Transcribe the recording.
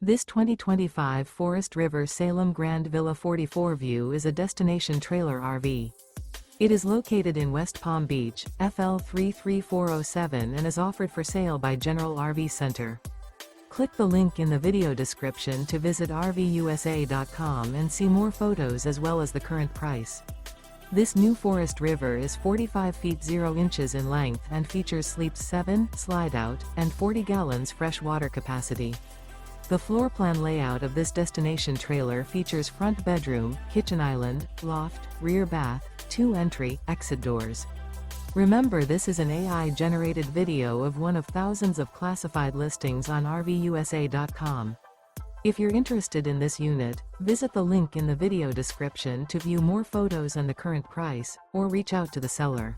This 2025 Forest River Salem Grand Villa 44 View is a destination trailer RV. It is located in West Palm Beach, FL 33407 and is offered for sale by General RV Center. Click the link in the video description to visit RVUSA.com and see more photos as well as the current price. This new Forest River is 45 feet 0 inches in length and features sleeps 7, Slideout, and 40 gallons fresh water capacity. The floor plan layout of this destination trailer features front bedroom, kitchen island, loft, rear bath, 2 entry, exit doors. Remember, this is an AI-generated video of one of thousands of classified listings on RVUSA.com. If you're interested in this unit, visit the link in the video description to view more photos and the current price, or reach out to the seller.